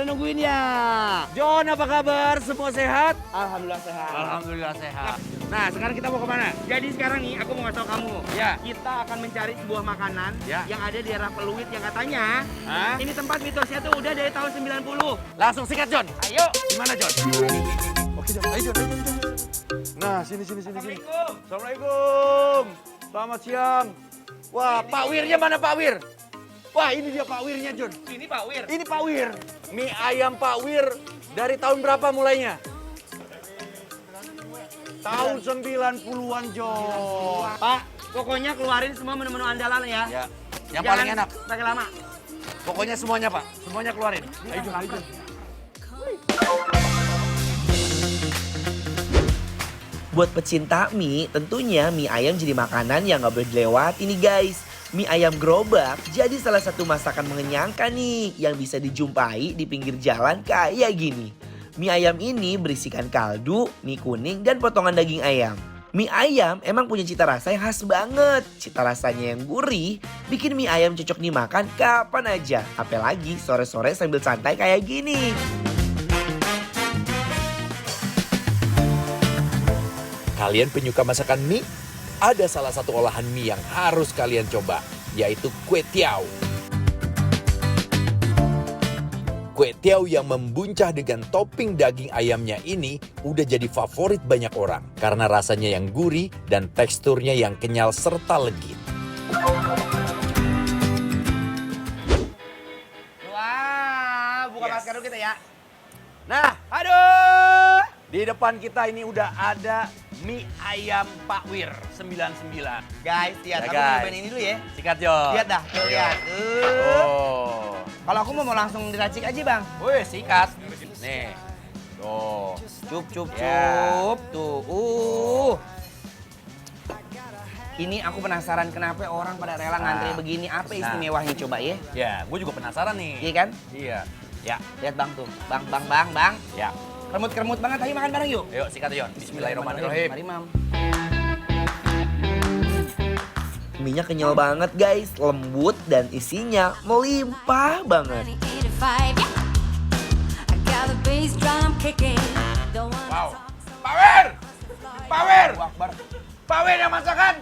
pada nungguin ya. John, apa kabar? Semua sehat? Alhamdulillah sehat. Alhamdulillah sehat. Nah, sekarang kita mau kemana? Jadi sekarang nih aku mau ngasih tau kamu. Ya. Kita akan mencari sebuah makanan Ya. yang ada di daerah Peluit yang katanya Hah? ini tempat mitosnya tuh udah dari tahun 90. Langsung sikat, John. Ayo. Gimana, John? Oke, John. Ayo, John. Nah, sini. Assalamualaikum. Assalamualaikum. Selamat siang. Wah, Pak Wirnya mana Pak Wir? Wah, ini dia Pak Wirnya, John. Ini Pak Wir. Ini Pak Wir. Mie ayam Pak Wir dari tahun berapa mulainya? Tahun 90-an, John. Pak, pokoknya keluarin semua menu-menu andalan ya. Ya, yang Jangan paling enak. pakai lama. Pokoknya semuanya, Pak. Semuanya keluarin. Ayo, John. Buat pecinta mie, tentunya mie ayam jadi makanan yang gak boleh dilewati nih guys. Mie ayam gerobak jadi salah satu masakan mengenyangkan nih yang bisa dijumpai di pinggir jalan kayak gini. Mie ayam ini berisikan kaldu, mie kuning, dan potongan daging ayam. Mie ayam emang punya cita rasa yang khas banget. Cita rasanya yang gurih, bikin mie ayam cocok dimakan kapan aja. Apalagi sore-sore sambil santai kayak gini. Kalian penyuka masakan mie? Ada salah satu olahan mie yang harus kalian coba, yaitu kue tiaw. Kue tiaw yang membuncah dengan topping daging ayamnya ini udah jadi favorit banyak orang karena rasanya yang gurih dan teksturnya yang kenyal serta legit. Wah, buka Yes. masker dulu kita ya. Nah, Aduh. di depan kita ini udah ada mie ayam Pak Wir 99. Guys, lihat Ya, aku guys. cobain ini dulu ya. Sikat, John. Lihat dah, tuh lihat. Oh. Kalau aku mau langsung diracik aja, Bang. Wih, sikat. Nih. Tuh. Cup. Ya. Tuh. Ini aku penasaran kenapa orang pada rela ngantri begini. Apa istimewanya coba ya? Ya, gue juga penasaran nih. Iya kan? Iya. Ya, Lihat Bang tuh. Bang. ya. Kermut-kermut banget. Ayo makan bareng yuk. Ayo, sikat, John. Bismillahirrahmanirrahim. Mari, Mam. Mie-nya kenyal banget guys, lembut dan isinya melimpah banget. 1985, yeah. I got the bass drum kicking. Don't wanna Wow. talk so Pak Wir! Pak Wir! Allahu Akbar. Pak Wir yang masakan!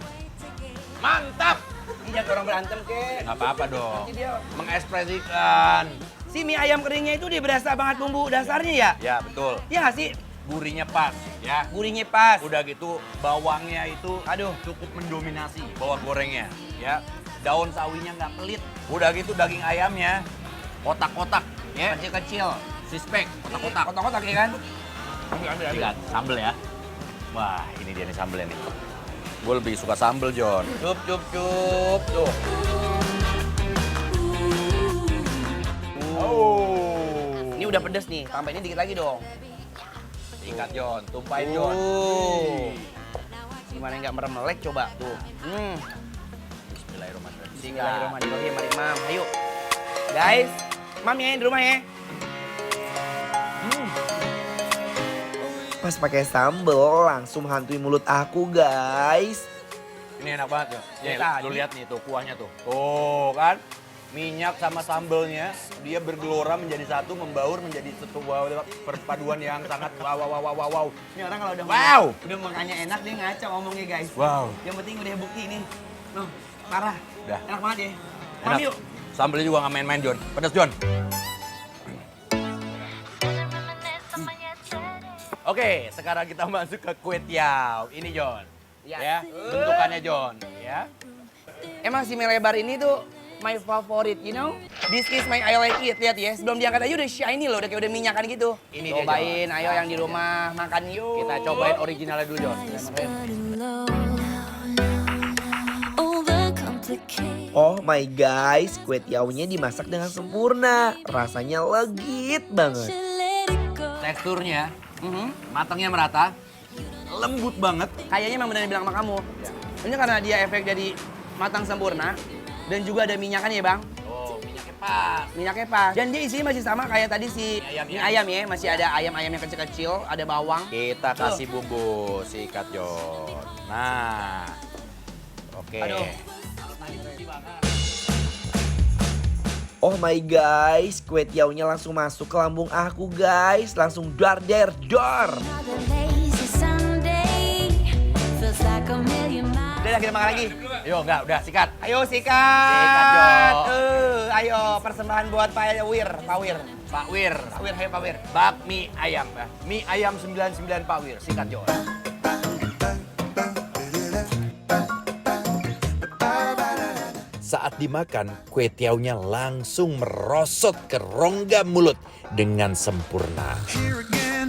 Mantap! Ini jangan orang berantem, ke. Gak apa-apa dong. Nanti dia Mengekspresikan. si mie ayam keringnya itu dia berasa banget bumbu dasarnya ya? Ya, betul. Iya nggak sih? Gurihnya pas, ya. Gurihnya pas. Udah gitu, bawangnya itu Aduh. cukup mendominasi bawang gorengnya, ya. Daun sawinya nggak pelit. Udah gitu daging ayamnya kotak-kotak, ya. Kecil-kecil. Sispek, kotak-kotak. Kotak-kotak ya kan? Ambil. Lihat, sambel ya. Wah, ini dia nih sambelnya nih. Gue lebih suka sambel, John. Cup. Tuh. Oh. Ini udah pedes nih. Tambah ini dikit lagi dong. Ikat, John. Tumpahin, John. Gimana nggak meremelek coba tuh. Bismillahirrahmanirrahim. Bismillahirrahmanirrahim. Mari Mam, ayo. Guys, Mam ya di rumah ya. Pas pakai sambel langsung hantui mulut aku guys. Ini enak banget, John. Nih, Tadi. lu lihat nih tuh kuahnya tuh. Tuh kan. Minyak sama sambelnya dia bergelora menjadi satu, membaur menjadi sebuah perpaduan yang sangat wow. Ini orang kalau udah Wow. udah makannya enak dia ngaca ngomongnya guys. Wow. Yang penting udah bukti nih. Loh, parah. Udah. Enak banget ya. Mam Enak. yuk. Sambelnya juga nggak main-main, John. Pedas, John. Oke, sekarang kita masuk ke kue tiaw. Ini, John. Ya. Bentukannya, John. Ya. Emang si mie lebar ini tuh my favorite, you know? This is my I like it, lihat ya. Sebelum diangkat aja udah shiny loh, udah kayak udah minyakan gitu. Ini dia, cobain, John. ayo yang di rumah makan yuk. Kita cobain originalnya dulu, John. running low. Overcomplicated. Oh my guys, kue tiawnya dimasak dengan sempurna. Rasanya legit banget. Let it go. Teksturnya, matangnya merata, lembut banget. Kayaknya emang benar bilang sama kamu. Ini karena dia efek dari matang sempurna dan juga ada minyakan ya bang. Oh, minyaknya pas. Minyaknya pas. Dan dia isinya masih sama kayak tadi si Ayamnya. mie ayam ya. Masih ada ayam-ayam yang kecil-kecil, ada bawang. Kita kasih bumbu, sikat, John. Nah, oke. Aduh. Oh my guys, kue tiaunya langsung masuk ke lambung aku guys. Langsung dar der dor. Another lazy Sunday feels like a million miles. Udah kita makan lagi. Yo, enggak, udah sikat. Ayo sikat. Sikat, Jo. Ayo persembahan buat Pak Wir. Pak Wir. Pak Wir, ayo Pak Wir. Bakmi ayam. Mie ayam 99 Pak Wir. Sikat, Jo. Saat dimakan, kue tiaunya langsung merosot ke rongga mulut dengan sempurna. Here again,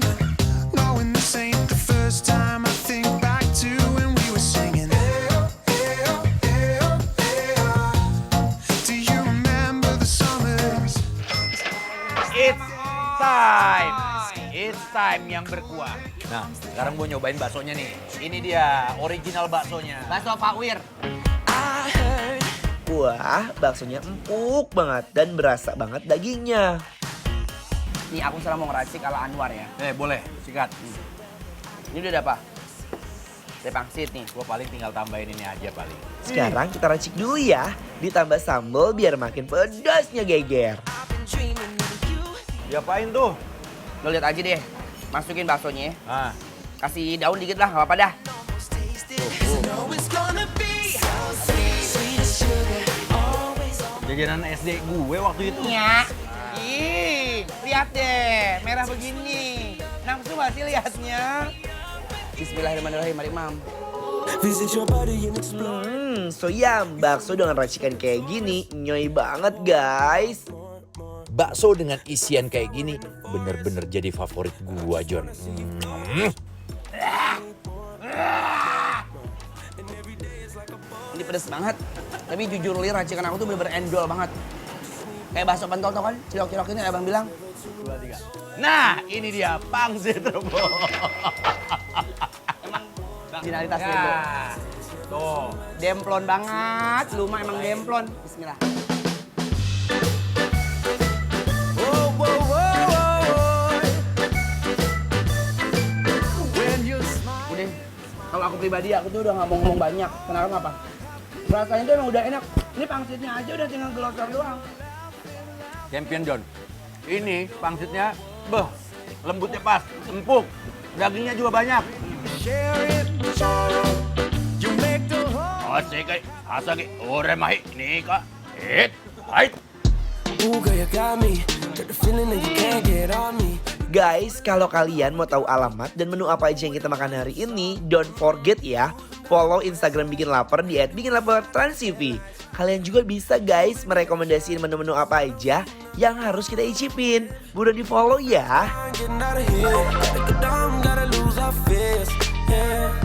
knowing this ain't the first time. I think back to when we were singing. Do you remember the summers? It's time. It's time yang berkuah. Nah, sekarang gue nyobain baksonya nih. Ini dia, original baksonya. Bakso Pak Wir. Wah, baksonya empuk banget dan berasa banget dagingnya. Nih aku sekarang mau ngeracik ala Anwar ya. Boleh, sikat. Ini udah ada apa? Ada pangsit nih. Gue paling tinggal tambahin ini aja paling. Sekarang kita racik dulu ya. Ditambah sambal biar makin pedasnya geger. Diapain tuh? Lo lihat aja deh. Masukin baksonya. Ah, Kasih daun dikit lah, nggak apa-apa dah. jajanan SD gue waktu itu. Ya. Ih, lihat deh, merah begini. Nafsu gak sih lihatnya? Bismillahirrahmanirrahim, mari mam. So yum, bakso dengan racikan kayak gini, nyoy banget guys. Bakso dengan isian kayak gini bener-bener jadi favorit gua, John. Ini pedes banget. Tapi jujur li, racikan aku tuh bener-bener endol banget. Kayak bakso pentol tau kan, cilok-cilok ini abang bilang. 2, 3. Nah, ini dia pangsit rebus. Emang originalitasnya Bu. Tuh. Demplon banget, lu mah emang demplon. Bismillah. Udah, kalau aku pribadi aku tuh udah nggak mau ngomong banyak. Kenapa? Rasanya tuh emang udah enak. Ini pangsitnya aja udah tinggal gelosor doang. Champion John. Ini pangsitnya, lembutnya pas, empuk. Dagingnya juga banyak. Asik, asik, ore mahi, nih kak. Hait. Guys, kalau kalian mau tahu alamat dan menu apa aja yang kita makan hari ini, don't forget ya, follow Instagram Bikin Lapar di @bikinlapartransTV. Kalian juga bisa guys merekomendasiin menu-menu apa aja yang harus kita icipin. Buruan di follow ya. Getting out of here, gotta get down, gotta lose our fears. Yeah.